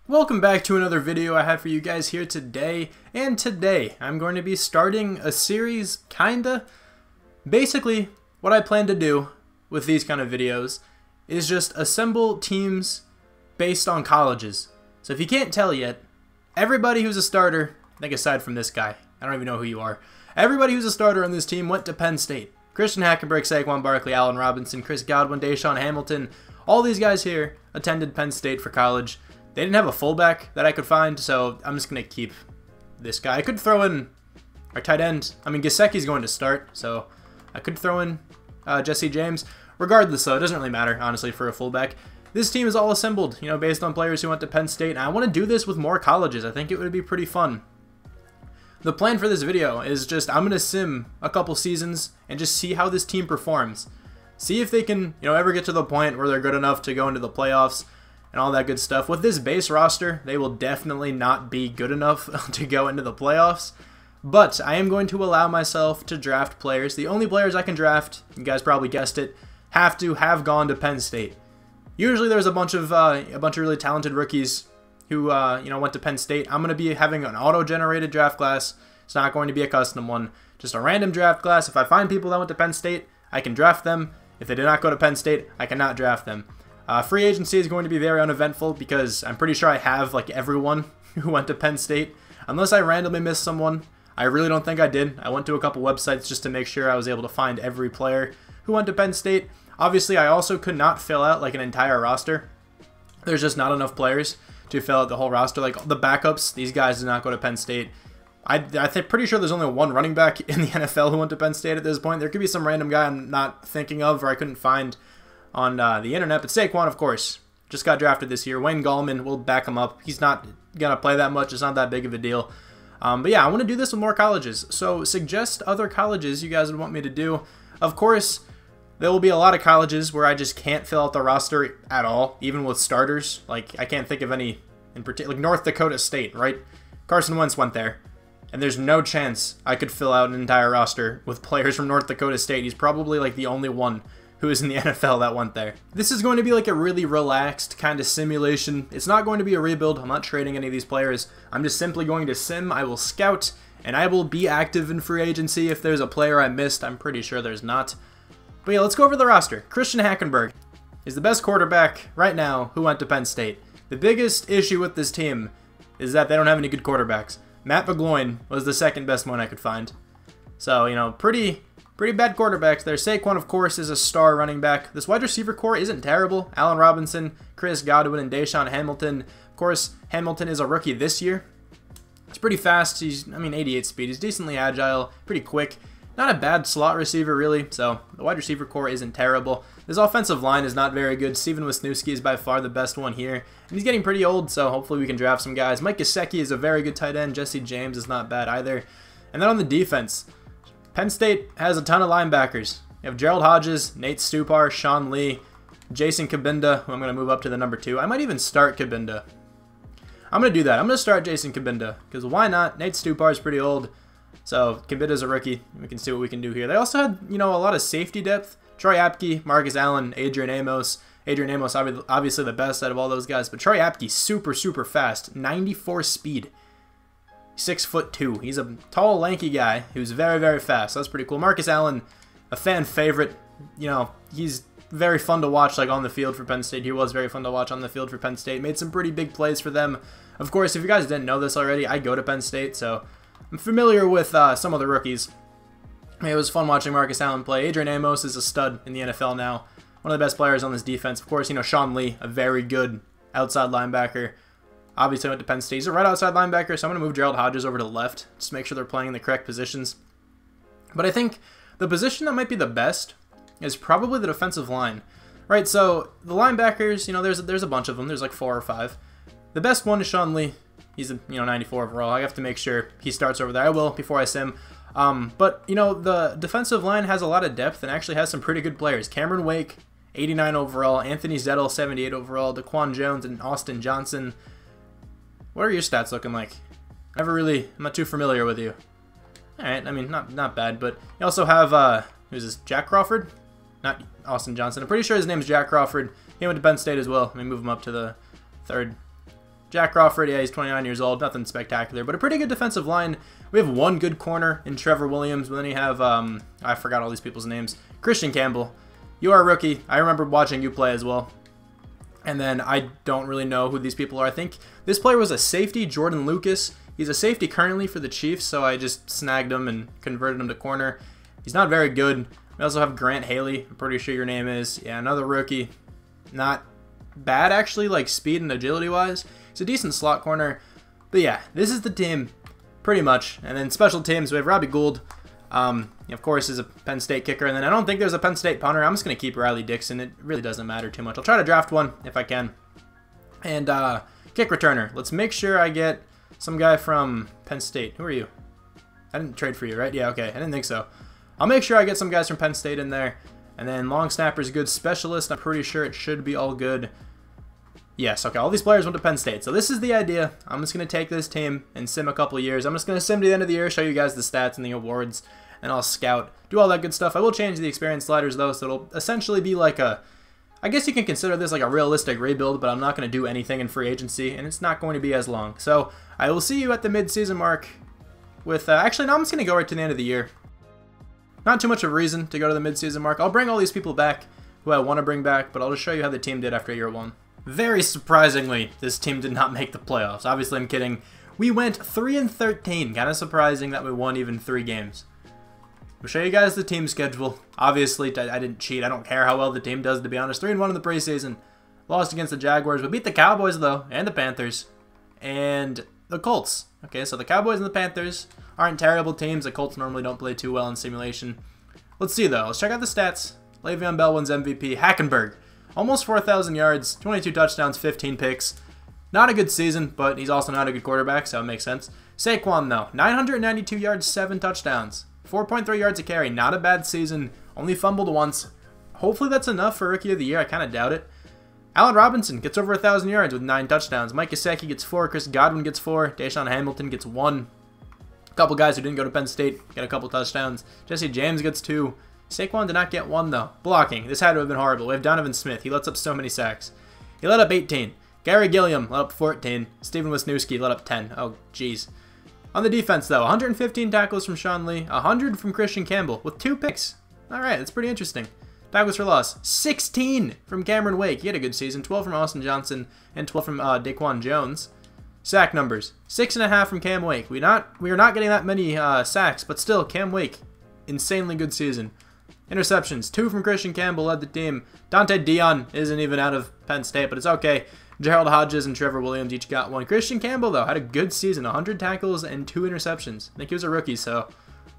Welcome back to another video I have for you guys here today, and today I'm going to be starting a series, kinda. Basically, what I plan to do with these kind of videos is just assemble teams based on colleges. So if you can't tell yet, everybody who's a starter, I think aside from this guy, I don't even know who you are, everybody who's a starter on this team went to Penn State. Christian Hackenberg, Saquon Barkley, Allen Robinson, Chris Godwin, Deshaun Hamilton, all these guys here attended Penn State for college. They didn't have a fullback that I could find, so I'm just going to keep this guy. I could throw in our tight end. I mean, Gesicki's going to start, so I could throw in Jesse James. Regardless, though, it doesn't really matter, honestly, for a fullback. This team is all assembled, you know, based on players who went to Penn State, and I want to do this with more colleges. I think it would be pretty fun. The plan for this video is just I'm going to sim a couple seasons and just see how this team performs. See if they can, you know, ever get to the point where they're good enough to go into the playoffs and all that good stuff. With this base roster, they will definitely not be good enough to go into the playoffs, but I am going to allow myself to draft players. The only players I can draft, you guys probably guessed it, have to have gone to Penn State. Usually there's a bunch of really talented rookies who you know, went to Penn State. I'm going to be having an auto-generated draft class. It's not going to be a custom one, just a random draft class. If I find people that went to Penn State, I can draft them. If they did not go to Penn State, I cannot draft them. Free agency is going to be very uneventful because I'm pretty sure I have like everyone who went to Penn State. Unless I randomly missed someone. I really don't think I did. I went to a couple websites just to make sure I was able to find every player who went to Penn State. Obviously, I also could not fill out like an entire roster. There's just not enough players to fill out the whole roster. Like the backups, these guys did not go to Penn State. I'm pretty sure there's only one running back in the NFL who went to Penn State at this point. There could be some random guy I'm not thinking of or I couldn't find on the internet, but Saquon, of course, just got drafted this year. Wayne Gallman will back him up. He's not going to play that much. It's not that big of a deal. But yeah, I want to do this with more colleges. So suggest other colleges you guys would want me to do. Of course, there will be a lot of colleges where I just can't fill out the roster at all, even with starters. Like, I can't think of any in particular. Like North Dakota State, right? Carson Wentz went there. And there's no chance I could fill out an entire roster with players from North Dakota State. He's probably like the only one who is in the NFL that went there. This is going to be like a really relaxed kind of simulation. It's not going to be a rebuild. I'm not trading any of these players. I'm just simply going to sim. I will scout, and I will be active in free agency if there's a player I missed. I'm pretty sure there's not. But yeah, let's go over the roster. Christian Hackenberg is the best quarterback right now who went to Penn State. The biggest issue with this team is that they don't have any good quarterbacks. Matt McGloin was the second best one I could find. So, you know, pretty bad quarterbacks there. Saquon, of course, is a star running back. This wide receiver core isn't terrible. Allen Robinson, Chris Godwin, and Deshaun Hamilton. Of course, Hamilton is a rookie this year. He's pretty fast. He's, 88 speed. He's decently agile, pretty quick. Not a bad slot receiver, really. So the wide receiver core isn't terrible. This offensive line is not very good. Steven Wisniewski is by far the best one here. And he's getting pretty old, so hopefully we can draft some guys. Mike Gesicki is a very good tight end. Jesse James is not bad either. And then on the defense, Penn State has a ton of linebackers. You have Gerald Hodges, Nate Stupar, Sean Lee, Jason Cabinda, who I'm going to move up to the number 2. I might even start Cabinda. I'm going to do that. I'm going to start Jason Cabinda, because why not? Nate Stupar is pretty old, so Cabinda's a rookie. We can see what we can do here. They also had, you know, a lot of safety depth. Troy Apke, Marcus Allen, Adrian Amos. Adrian Amos, obviously the best out of all those guys, but Troy Apke, super fast, 94 speed. 6'2". He's a tall, lanky guy who's very fast. That's pretty cool. Marcus Allen, a fan favorite. You know, he's very fun to watch, like on the field for Penn State. He was very fun to watch on the field for Penn State. Made some pretty big plays for them. Of course, if you guys didn't know this already, I go to Penn State, so I'm familiar with some of the rookies. It was fun watching Marcus Allen play. Adrian Amos is a stud in the NFL now. One of the best players on this defense. Of course, you know, Sean Lee, a very good outside linebacker. Obviously went to Penn State. He's a right outside linebacker, so I'm going to move Gerald Hodges over to the left. Just make sure they're playing in the correct positions. But I think the position that might be the best is probably the defensive line. Right, so the linebackers, you know, there's a bunch of them. There's like 4 or 5. The best one is Sean Lee. He's a 94 overall. I have to make sure he starts over there. I will before I sim. But, you know, the defensive line has a lot of depth and actually has some pretty good players. Cameron Wake, 89 overall. Anthony Zettel, 78 overall. Daquan Jones and Austin Johnson. What are your stats looking like? I'm not too familiar with you. Alright, I mean, not bad, but you also have Who's this? Jack Crawford? Not Austin Johnson. I'm pretty sure his name's Jack Crawford. He went to Penn State as well. Let me move him up to the third. Jack Crawford, yeah, he's 29 years old. Nothing spectacular, but a pretty good defensive line. We have one good corner in Trevor Williams, but then you have, I forgot all these people's names. Christian Campbell. You are a rookie. I remember watching you play as well. And then I don't really know who these people are. I think this player was a safety, Jordan Lucas. He's a safety currently for the Chiefs, so I just snagged him and converted him to corner. He's not very good. We also have Grant Haley. I'm pretty sure your name is. Yeah, another rookie. Not bad, actually, like speed and agility-wise. He's a decent slot corner. But yeah, this is the team, pretty much. And then special teams, we have Robbie Gould. Of course, is a Penn State kicker. And then I don't think there's a Penn State punter. I'm just going to keep Riley Dixon. It really doesn't matter too much. I'll try to draft one if I can. And kick returner. Let's make sure I get some guy from Penn State. Who are you? I didn't trade for you, right? Yeah, okay. I didn't think so. I'll make sure I get some guys from Penn State in there. And then long snapper's good. Specialist, I'm pretty sure it should be all good. Yes, okay, all these players went to Penn State. So this is the idea. I'm just going to take this team and sim a couple years. I'm just going to sim to the end of the year, show you guys the stats and the awards, and I'll scout, do all that good stuff. I will change the experience sliders, though, so it'll essentially be like a, I guess you can consider this like a realistic rebuild, but I'm not going to do anything in free agency, and it's not going to be as long. So I will see you at the mid-season mark with, actually, no, I'm just going to go right to the end of the year. Not too much of a reason to go to the mid-season mark. I'll bring all these people back who I want to bring back, but I'll just show you how the team did after year one. Very surprisingly, this team did not make the playoffs. Obviously, I'm kidding. We went 3-13. Kind of surprising that we won even 3 games. I'll show you guys the team schedule. Obviously, I didn't cheat. I don't care how well the team does, to be honest. 3-1 in the preseason. Lost against the Jaguars. We beat the Cowboys, though, and the Panthers, and the Colts. Okay, so the Cowboys and the Panthers aren't terrible teams. The Colts normally don't play too well in simulation. Let's see, though. Let's check out the stats. Le'Veon Bell wins MVP. Hackenberg. Almost 4,000 yards, 22 touchdowns, 15 picks. Not a good season, but he's also not a good quarterback, so it makes sense. Saquon, though, 992 yards, 7 touchdowns. 4.3 yards a carry, not a bad season. Only fumbled once. Hopefully that's enough for Rookie of the Year. I kind of doubt it. Allen Robinson gets over 1,000 yards with 9 touchdowns. Mike Gesicki gets 4. Chris Godwin gets 4. Deshaun Hamilton gets 1. A couple guys who didn't go to Penn State get a couple touchdowns. Jesse James gets 2. Saquon did not get 1, though. Blocking. This had to have been horrible. We have Donovan Smith. He lets up so many sacks. He let up 18. Gary Gilliam let up 14. Steven Wisniewski let up 10. Oh, jeez. On the defense, though, 115 tackles from Sean Lee. 100 from Christian Campbell with 2 picks. All right, that's pretty interesting. Tackles for loss. 16 from Cameron Wake. He had a good season. 12 from Austin Johnson and 12 from Daquan Jones. Sack numbers. 6.5 from Cam Wake. We are not getting that many sacks, but still, Cam Wake, insanely good season. Interceptions, 2 from Christian Campbell led the team. Dante Dion isn't even out of Penn State, but it's okay. Gerald Hodges and Trevor Williams each got 1. Christian Campbell, though, had a good season. 100 tackles and 2 interceptions. I think he was a rookie, so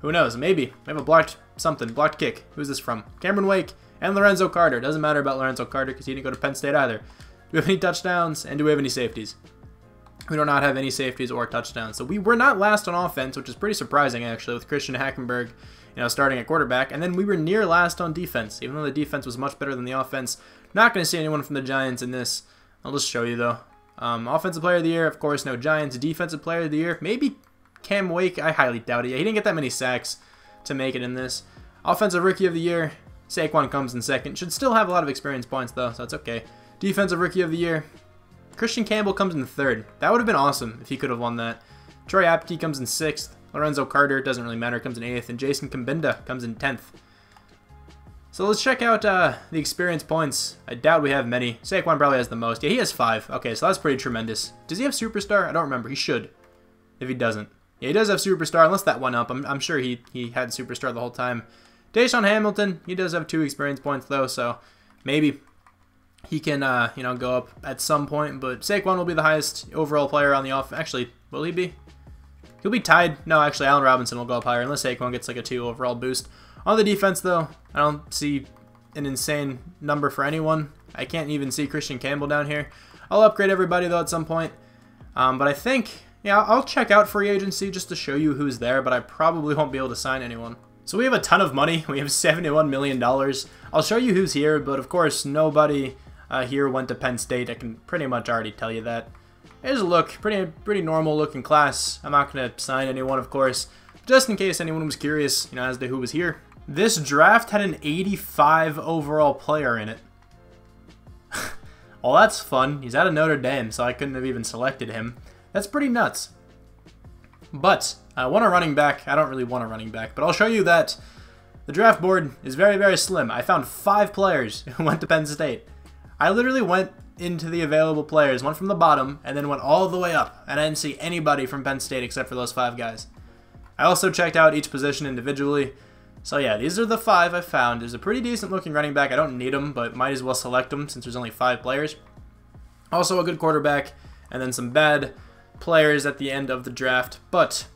who knows? Maybe. We have a blocked something. Blocked kick. Who's this from? Cameron Wake and Lorenzo Carter. Doesn't matter about Lorenzo Carter because he didn't go to Penn State either. Do we have any touchdowns? And do we have any safeties? We do not have any safeties or touchdowns. So we were not last on offense, which is pretty surprising, actually, with Christian Hackenberg, starting at quarterback. And then we were near last on defense, even though the defense was much better than the offense. Not going to see anyone from the Giants in this. I'll just show you, though. Offensive Player of the Year, of course, no Giants. Defensive Player of the Year, maybe Cam Wake. I highly doubt it. Yeah, he didn't get that many sacks to make it in this. Offensive Rookie of the Year, Saquon comes in second. Should still have a lot of experience points, though, so it's okay. Defensive Rookie of the Year, Christian Campbell comes in third. That would have been awesome if he could have won that. Troy Apke comes in 6th. Lorenzo Carter, doesn't really matter, comes in 8th. And Jason Kambinda comes in 10th. So let's check out the experience points. I doubt we have many. Saquon probably has the most. Yeah, he has 5. Okay, so that's pretty tremendous. Does he have Superstar? I don't remember. He should, if he doesn't. Yeah, he does have Superstar, unless that went up. I'm sure he had Superstar the whole time. Deshaun Hamilton, he does have 2 experience points, though, so maybe he can, go up at some point. But Saquon will be the highest overall player on the offense. Actually, will he be? He'll be tied. No, actually, Allen Robinson will go up higher, unless Saquon gets like a 2 overall boost. On the defense, though, I don't see an insane number for anyone. I can't even see Christian Campbell down here. I'll upgrade everybody, though, at some point. But I think, yeah, I'll check out free agency just to show you who's there, but I probably won't be able to sign anyone. So we have a ton of money. We have $71 million. I'll show you who's here, but of course, nobody here went to Penn State. I can pretty much already tell you that. Here's a look. Pretty normal looking class. I'm not going to sign anyone, of course, just in case anyone was curious, as to who was here. This draft had an 85 overall player in it. Well, that's fun. He's out of Notre Dame, so I couldn't have even selected him. That's pretty nuts. But I want a running back. I don't really want a running back, but I'll show you that the draft board is very, very slim. I found 5 players who went to Penn State. I literally went into the available players, went from the bottom, and then went all the way up, and I didn't see anybody from Penn State except for those 5 guys. I also checked out each position individually. So yeah, these are the 5 I found. There's a pretty decent looking running back. I don't need him, but might as well select him since there's only 5 players. Also a good quarterback, and then some bad players at the end of the draft. But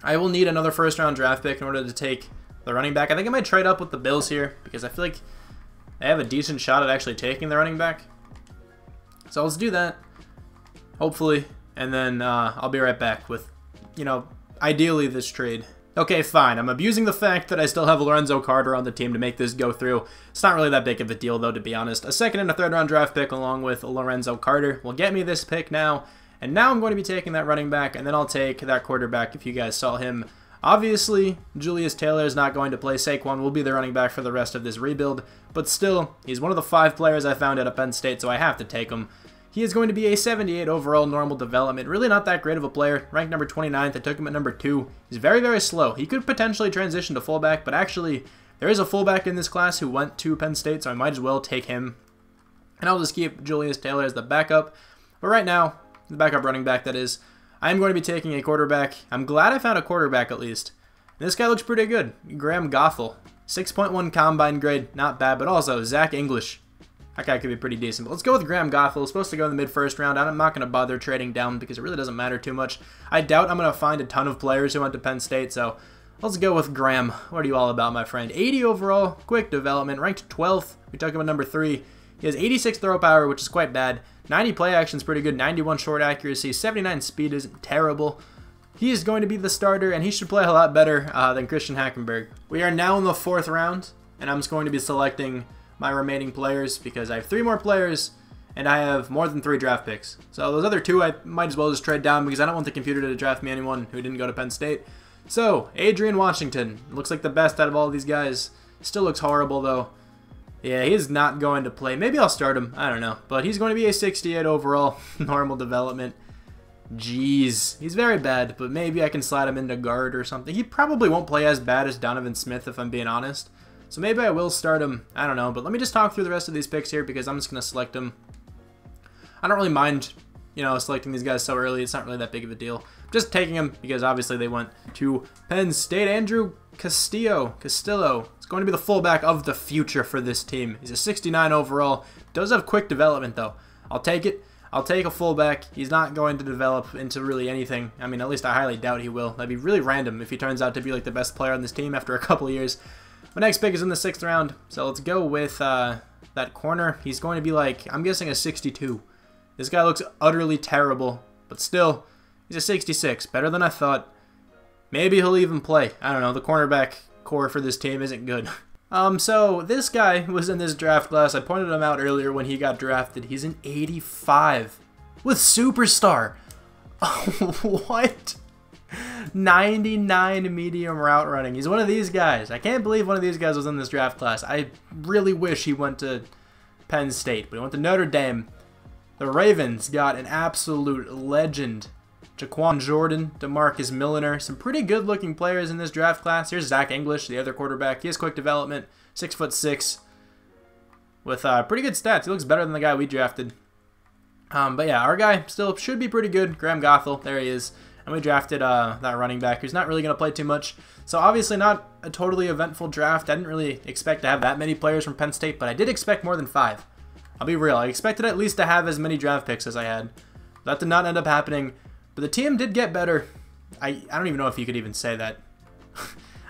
I will need another first round draft pick in order to take the running back. I think I might trade up with the Bills here because I feel like they have a decent shot at actually taking the running back. So let's do that, hopefully, and then I'll be right back with, ideally this trade. Okay, fine. I'm abusing the fact that I still have Lorenzo Carter on the team to make this go through. It's not really that big of a deal, though, to be honest. A second and a third round draft pick along with Lorenzo Carter will get me this pick now. And now I'm going to be taking that running back, and then I'll take that quarterback if you guys saw him. Obviously, Julius Taylor is not going to play. Saquon will be the running back for the rest of this rebuild. But still, he's one of the 5 players I found out of Penn State, so I have to take him. He is going to be a 78 overall normal development. Really not that great of a player. Ranked number 29th. I took him at number 2. He's very, very slow. He could potentially transition to fullback, but actually, there is a fullback in this class who went to Penn State, so I might as well take him. And I'll just keep Julius Taylor as the backup. But right now, the backup running back, that is, I am going to be taking a quarterback. I'm glad I found a quarterback at least. This guy looks pretty good. Graham Gothel. 6.1 combine grade. Not bad, but also Zach English. That guy could be pretty decent. But let's go with Graham Gothel. It's supposed to go in the mid-first round. I'm not going to bother trading down because it really doesn't matter too much. I doubt I'm going to find a ton of players who went to Penn State, so let's go with Graham. What are you all about, my friend? 80 overall, quick development, ranked 12th. We took him at number 3. He has 86 throw power, which is quite bad. 90 play action is pretty good. 91 short accuracy. 79 speed isn't terrible. He is going to be the starter, and he should play a lot better than Christian Hackenberg. We are now in the 4th round, and I'm just going to be selecting my remaining players because I have 3 more players and I have more than 3 draft picks. So those other 2 I might as well just trade down because I don't want the computer to draft me anyone who didn't go to Penn State. So Adrian Washington looks like the best out of all these guys. Still looks horrible though. Yeah, he's not going to play. Maybe I'll start him. I don't know. But he's going to be a 68 overall normal development. Jeez, he's very bad, but maybe I can slide him into guard or something. He probably won't play as bad as Donovan Smith if I'm being honest. So maybe I will start him. I don't know, but let me just talk through the rest of these picks here because I'm just going to select them. I don't really mind, selecting these guys so early. It's not really that big of a deal. I'm just taking them because obviously they went to Penn State. Andrew Castillo. It's going to be the fullback of the future for this team. He's a 69 overall. Does have quick development though. I'll take it. I'll take a fullback. He's not going to develop into really anything. I mean, at least I highly doubt he will. That'd be really random if he turns out to be like the best player on this team after a couple of years. My next pick is in the 6th round, so let's go with that corner. He's going to be like, I'm guessing a 62. This guy looks utterly terrible, but still, he's a 66. Better than I thought. Maybe he'll even play. I don't know. The cornerback core for this team isn't good. So this guy was in this draft class. I pointed him out earlier when he got drafted. He's an 85 with superstar. What? 99 medium route running. He's one of these guys. I can't believe one of these guys was in this draft class. I really wish he went to Penn State, but he went to Notre Dame. The Ravens got an absolute legend. Jaquan Jordan, DeMarcus Milliner, some pretty good looking players in this draft class. Here's Zach English, the other quarterback. He has quick development, 6'6", with pretty good stats. He looks better than the guy we drafted. But yeah, our guy still should be pretty good. Graham Gothel, there he is. And we drafted that running back who's not really going to play too much. So obviously not a totally eventful draft. I didn't really expect to have that many players from Penn State, but I did expect more than 5. I'll be real. I expected at least to have as many draft picks as I had. That did not end up happening. But the team did get better. I don't even know if you could even say that.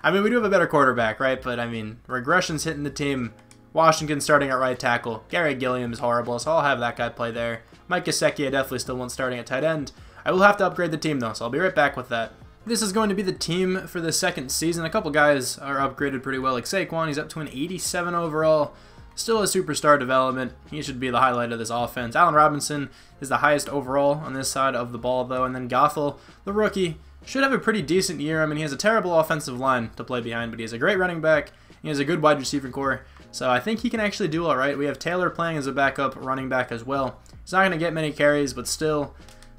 I mean, we do have a better quarterback, right? But, I mean, regression's hitting the team. Washington starting at right tackle. Gary Gilliam is horrible, so I'll have that guy play there. Mike Gesicki, I definitely still want starting at tight end. I will have to upgrade the team, though, so I'll be right back with that. This is going to be the team for the 2nd season. A couple guys are upgraded pretty well, like Saquon. He's up to an 87 overall. Still a superstar development. He should be the highlight of this offense. Allen Robinson is the highest overall on this side of the ball, though. And then Gothel, the rookie, should have a pretty decent year. I mean, he has a terrible offensive line to play behind, but he has a great running back. He has a good wide receiver core. So I think he can actually do all right. We have Taylor playing as a backup running back as well. He's not going to get many carries, but still,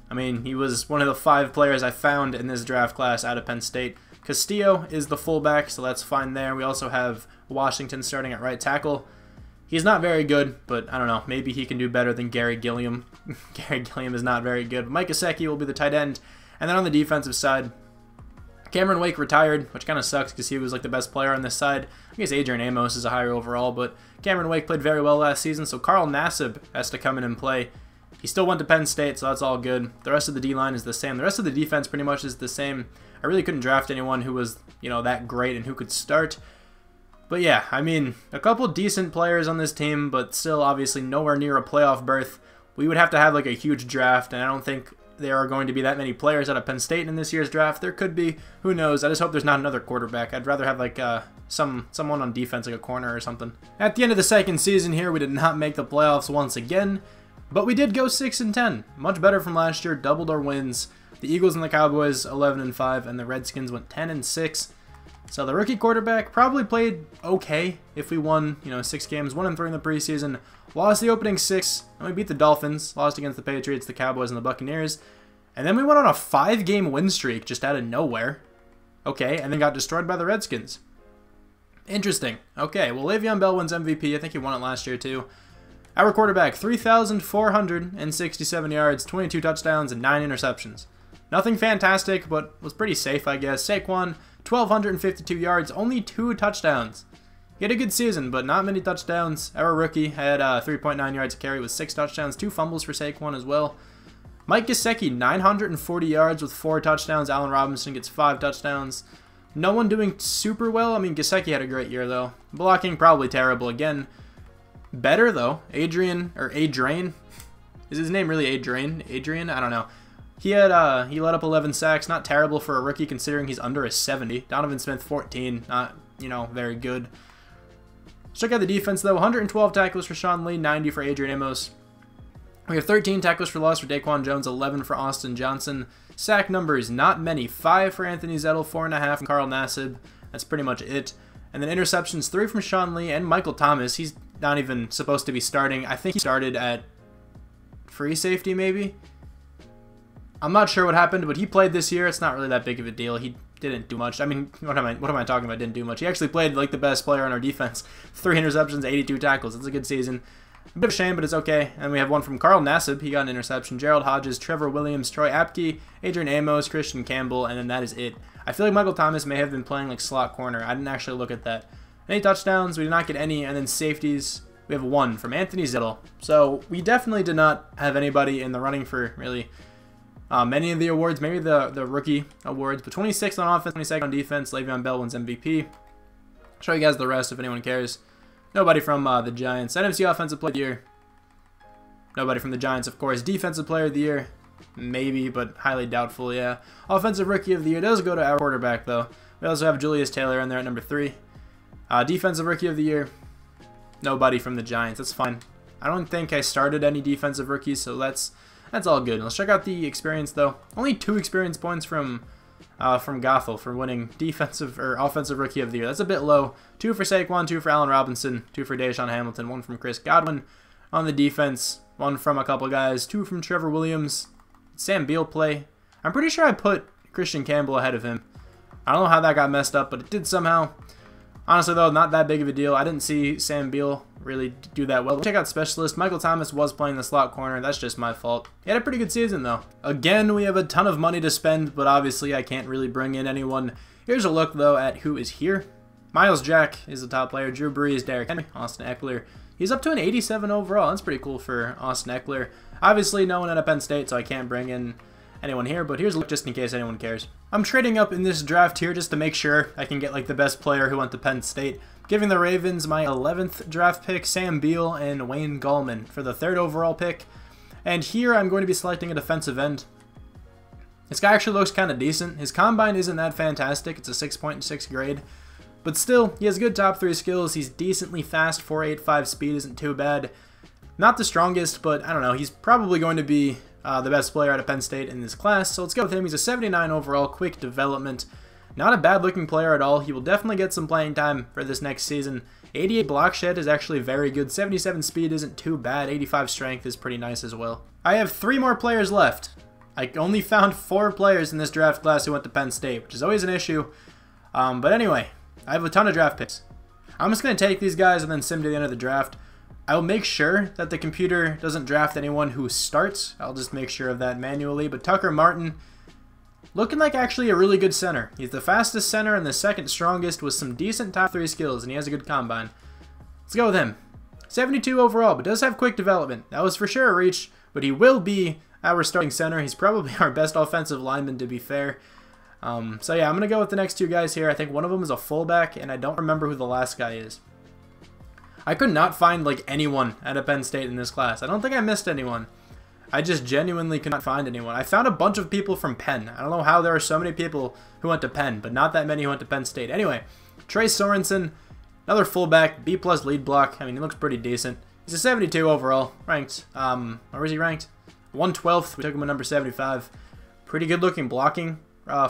I mean, he was one of the 5 players I found in this draft class out of Penn State. Castillo is the fullback, so that's fine there. We also have Washington starting at right tackle. He's not very good, but I don't know. Maybe he can do better than Gary Gilliam. Gary Gilliam is not very good. Mike Gesicki will be the tight end. And then on the defensive side, Cameron Wake retired, which kind of sucks because he was like the best player on this side. I guess Adrian Amos is a higher overall, but Cameron Wake played very well last season, so Carl Nassib has to come in and play. He still went to Penn State, so that's all good. The rest of the D-line is the same. The rest of the defense pretty much is the same. I really couldn't draft anyone who was, you know, that great and who could start. But yeah, I mean, a couple decent players on this team, but still obviously nowhere near a playoff berth. We would have to have like a huge draft, and I don't think there are going to be that many players out of Penn State in this year's draft. There could be, who knows. I just hope there's not another quarterback. I'd rather have like someone on defense, like a corner or something. At the end of the second season here, we did not make the playoffs once again, but we did go 6-10. Much better from last year, doubled our wins. The Eagles and the Cowboys 11-5, and the Redskins went 10-6. So the rookie quarterback probably played okay if we won, you know, 6 games, 1-3 in the preseason, lost the opening 6, and we beat the Dolphins, lost against the Patriots, the Cowboys, and the Buccaneers, and then we went on a 5-game win streak just out of nowhere. Okay, and then got destroyed by the Redskins. Interesting. Okay, well, Le'Veon Bell wins MVP. I think he won it last year too. Our quarterback, 3,467 yards, 22 touchdowns, and 9 interceptions. Nothing fantastic, but was pretty safe, I guess. Saquon, 1,252 yards, only 2 touchdowns. He had a good season, but not many touchdowns. Our rookie had 3.9 yards a carry with 6 touchdowns, 2 fumbles for Saquon as well. Mike Gesicki, 940 yards with 4 touchdowns. Allen Robinson gets 5 touchdowns. No one doing super well. I mean, Gesicki had a great year, though. Blocking, probably terrible again. Better, though. Adrian. Is his name really Adrian? I don't know. He had he let up 11 sacks. Not terrible for a rookie considering he's under a 70. Donovan Smith, 14. Not, you know, very good. Let's check out the defense, though. 112 tackles for Sean Lee, 90 for Adrian Amos. We have 13 tackles for loss for Daquan Jones, 11 for Austin Johnson. Sack numbers, not many. 5 for Anthony Zettel, 4.5 from Carl Nassib. That's pretty much it. And then interceptions, 3 from Sean Lee and Michael Thomas. He's not even supposed to be starting. I think he started at free safety, maybe? I'm not sure what happened, but he played this year. It's not really that big of a deal. He didn't do much. I mean, what am I talking about? Didn't do much. He actually played like the best player on our defense. 3 interceptions, 82 tackles. It's a good season. A bit of a shame, but it's okay. And we have one from Carl Nassib. He got an interception. Gerald Hodges, Trevor Williams, Troy Apke, Adrian Amos, Christian Campbell, and then that is it. I feel like Michael Thomas may have been playing like slot corner. I didn't actually look at that. Any touchdowns? We did not get any. And then safeties, we have 1 from Anthony Zettel. So we definitely did not have anybody in the running for really many of the awards, maybe the rookie awards, but 26th on offense, 22nd on defense. Le'Veon Bell wins MVP. I'll show you guys the rest if anyone cares. Nobody from the Giants. NFC Offensive Player of the Year. Nobody from the Giants, of course. Defensive Player of the Year. Maybe, but highly doubtful, yeah. Offensive Rookie of the Year does go to our quarterback, though. We also have Julius Taylor in there at number 3. Defensive Rookie of the Year. Nobody from the Giants. That's fine. I don't think I started any defensive rookies, so that's all good. Let's check out the experience, though. Only 2 experience points from Gothel for winning defensive or offensive rookie of the year. That's a bit low. 2 for Saquon, 2 for Allen Robinson, 2 for Deshaun Hamilton, 1 from Chris Godwin on the defense, 1 from a couple guys, 2 from Trevor Williams. Sam Beal play. I'm pretty sure I put Christian Campbell ahead of him. I don't know how that got messed up, but it did somehow. Honestly, though, not that big of a deal. I didn't see Sam Beal really do that well. Check out specialist. Michael Thomas was playing the slot corner. That's just my fault. He had a pretty good season, though. Again, we have a ton of money to spend, but obviously I can't really bring in anyone. Here's a look, though, at who is here. Miles Jack is the top player. Drew Brees, Derrick Henry, Austin Eckler. He's up to an 87 overall. That's pretty cool for Austin Eckler. Obviously, no one at Penn State, so I can't bring in anyone here, but here's a look just in case anyone cares. I'm trading up in this draft here just to make sure I can get like the best player who went to Penn State. Giving the Ravens my 11th draft pick, Sam Beal and Wayne Gallman for the 3rd overall pick. And here I'm going to be selecting a defensive end. This guy actually looks kind of decent. His combine isn't that fantastic. It's a 6.6 grade. But still, he has good top 3 skills. He's decently fast. 4.85 speed isn't too bad. Not the strongest, but I don't know. He's probably going to be the best player out of Penn State in this class. So let's go with him. He's a 79 overall, quick development. Not a bad looking player at all. He will definitely get some playing time for this next season. 88 block shed is actually very good. 77 speed isn't too bad. 85 strength is pretty nice as well. I have 3 more players left. I only found 4 players in this draft class who went to Penn State, which is always an issue. But anyway, I have a ton of draft picks. I'm just going to take these guys and then sim to the end of the draft. I will make sure that the computer doesn't draft anyone who starts. I'll just make sure of that manually. But Tucker Martin, looking like actually a really good center. He's the fastest center and the second strongest with some decent top 3 skills, and he has a good combine. Let's go with him. 72 overall, but does have quick development. That was for sure a reach, but he will be our starting center. He's probably our best offensive lineman, to be fair. So yeah, I'm going to go with the next 2 guys here. I think one of them is a fullback, and I don't remember who the last guy is. I could not find like anyone at a Penn State in this class. I don't think I missed anyone. I just genuinely could not find anyone. I found a bunch of people from Penn. I don't know how there are so many people who went to Penn, but not that many who went to Penn State. Anyway, Trey Sorensen, another fullback, B+ lead block. I mean, he looks pretty decent. He's a 72 overall, ranked, where is he ranked? 112th. We took him at number 75. Pretty good looking blocking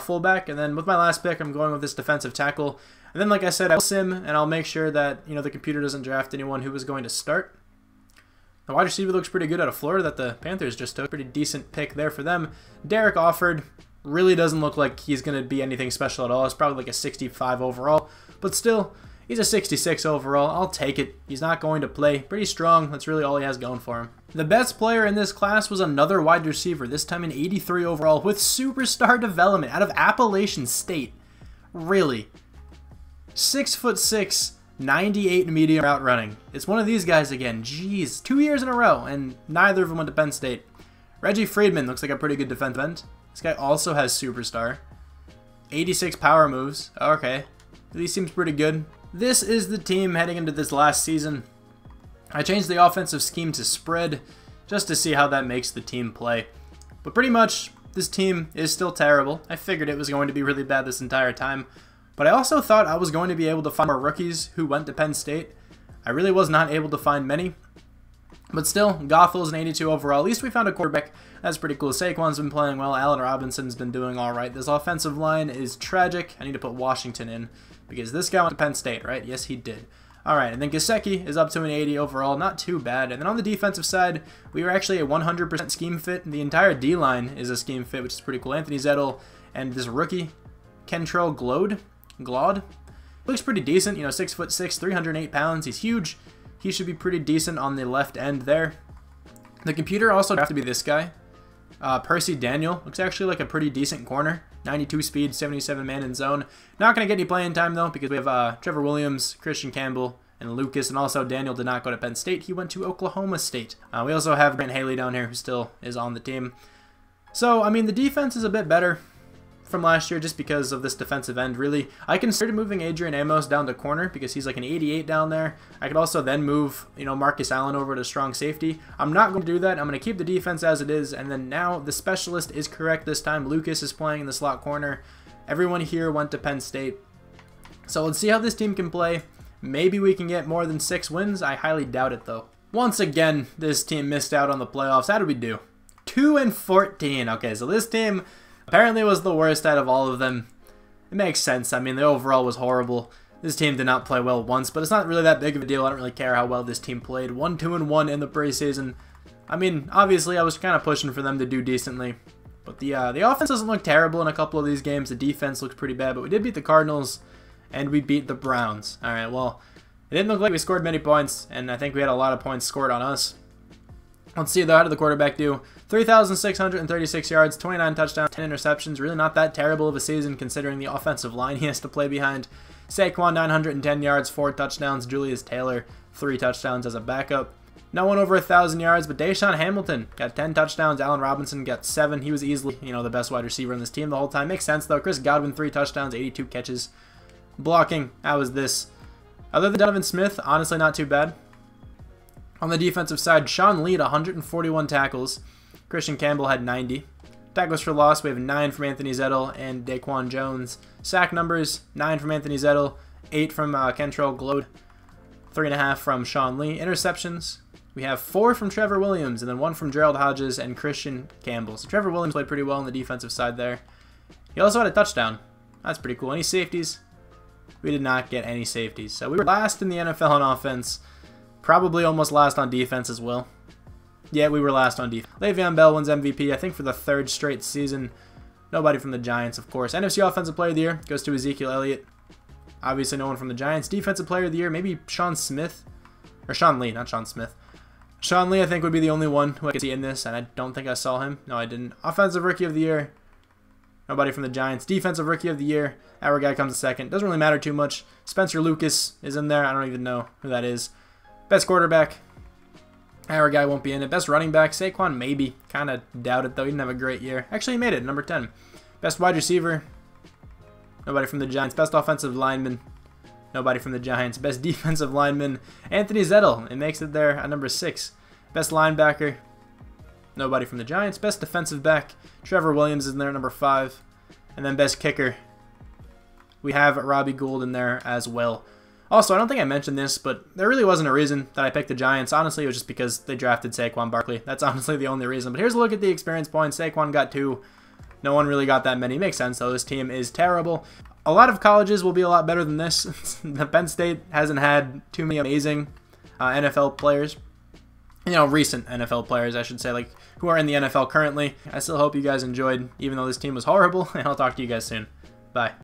fullback. And then with my last pick, I'm going with this defensive tackle. And then, like I said, I'll sim, and I'll make sure that, you know, the computer doesn't draft anyone who was going to start. The wide receiver looks pretty good out of Florida that the Panthers just took. Pretty decent pick there for them. Derek Offord really doesn't look like he's going to be anything special at all. It's probably like a 65 overall. But still, he's a 66 overall. I'll take it. He's not going to play. Pretty strong. That's really all he has going for him. The best player in this class was another wide receiver, this time an 83 overall with superstar development out of Appalachian State. Really? 6'6", 98 medium route running. It's one of these guys again. Jeez, 2 years in a row, and neither of them went to Penn State. Reggie Friedman looks like a pretty good defensive end. This guy also has superstar. 86 power moves. Okay, he seems pretty good. This is the team heading into this last season. I changed the offensive scheme to spread just to see how that makes the team play. But pretty much, this team is still terrible. I figured it was going to be really bad this entire time. But I also thought I was going to be able to find more rookies who went to Penn State. I really was not able to find many. But still, Gothel's an 82 overall. At least we found a quarterback. That's pretty cool. Saquon's been playing well. Allen Robinson's been doing all right. This offensive line is tragic. I need to put Washington in because this guy went to Penn State, right? Yes, he did. All right, and then Gesicki is up to an 80 overall. Not too bad. And then on the defensive side, we were actually a 100% scheme fit. The entire D-line is a scheme fit, which is pretty cool. Anthony Zettel and this rookie, Kentrell Glaude. Looks pretty decent, you know, 6'6", 308 pounds. He's huge. He should be pretty decent on the left end there. The computer also have to be this guy. Percy Daniel looks actually like a pretty decent corner. 92 speed, 77 man in zone. Not going to get any playing time though because we have Trevor Williams, Christian Campbell, and Lucas, and also Daniel did not go to Penn State. He went to Oklahoma State. We also have Grant Haley down here who still is on the team. So, I mean, the defense is a bit better from last year just because of this defensive end, really. I considered moving Adrian Amos down to corner because he's like an 88 down there. I could also then move, you know, Marcus Allen over to strong safety. I'm not going to do that. I'm going to keep the defense as it is, and then now the specialist is correct this time. Lucas is playing in the slot corner. Everyone here went to Penn State. So let's see how this team can play. Maybe we can get more than 6 wins. I highly doubt it, though. Once again, this team missed out on the playoffs. How did we do? 2-14. Okay, so this team apparently was the worst out of all of them. It makes sense. I mean, the overall was horrible. This team did not play well once, but it's not really that big of a deal. I don't really care how well this team played. 1-2-1 in the preseason. I mean, obviously, I was kind of pushing for them to do decently. But the offense doesn't look terrible in a couple of these games. The defense looks pretty bad, but we did beat the Cardinals, and we beat the Browns. All right, well, it didn't look like we scored many points, and I think we had a lot of points scored on us. Let's see, though, how did the quarterback do? 3,636 yards, 29 touchdowns, 10 interceptions. Really not that terrible of a season considering the offensive line he has to play behind. Saquon, 910 yards, 4 touchdowns. Julius Taylor, 3 touchdowns as a backup. No one over 1,000 yards, but Deshaun Hamilton got 10 touchdowns. Allen Robinson got 7. He was easily, you know, the best wide receiver in this team the whole time. Makes sense, though. Chris Godwin, 3 touchdowns, 82 catches. Blocking, how was this? Other than Donovan Smith, honestly not too bad. On the defensive side, Sean Lee had 141 tackles. Christian Campbell had 90. Tackles for loss, we have 9 from Anthony Zettel and Daquan Jones. Sack numbers, 9 from Anthony Zettel, 8 from Kentrell Glaude, 3.5 from Sean Lee. Interceptions, We have 4 from Trevor Williams, and then 1 from Gerald Hodges and Christian Campbell. So Trevor Williams played pretty well on the defensive side there. He also had a touchdown. That's pretty cool. Any safeties? We did not get any safeties. So we were last in the NFL on offense. Probably almost last on defense as well. Yeah, we were last on defense. Le'Veon Bell wins MVP, I think, for the 3rd straight season. Nobody from the Giants, of course. NFC Offensive Player of the Year goes to Ezekiel Elliott. Obviously, no one from the Giants. Defensive Player of the Year, maybe Sean Smith. Or Sean Lee, not Sean Smith. Sean Lee, I think, would be the only one who I could see in this, and I don't think I saw him. No, I didn't. Offensive Rookie of the Year. Nobody from the Giants. Defensive Rookie of the Year. Our guy comes second. Doesn't really matter too much. Spencer Lucas is in there. I don't even know who that is. Best quarterback. Our guy won't be in it. Best running back. Saquon, maybe. Kind of doubt it, though. He didn't have a great year. Actually, he made it. Number 10. Best wide receiver. Nobody from the Giants. Best offensive lineman. Nobody from the Giants. Best defensive lineman. Anthony Zettel. It makes it there at number 6. Best linebacker. Nobody from the Giants. Best defensive back. Trevor Williams is in there at number 5. And then best kicker. We have Robbie Gould in there as well. Also, I don't think I mentioned this, but there really wasn't a reason that I picked the Giants. Honestly, it was just because they drafted Saquon Barkley. That's honestly the only reason. But here's a look at the experience points. Saquon got 2. No one really got that many. Makes sense, though. This team is terrible. A lot of colleges will be a lot better than this. The Penn State hasn't had too many amazing NFL players. You know, recent NFL players, I should say, like who are in the NFL currently. I still hope you guys enjoyed, even though this team was horrible, and I'll talk to you guys soon. Bye.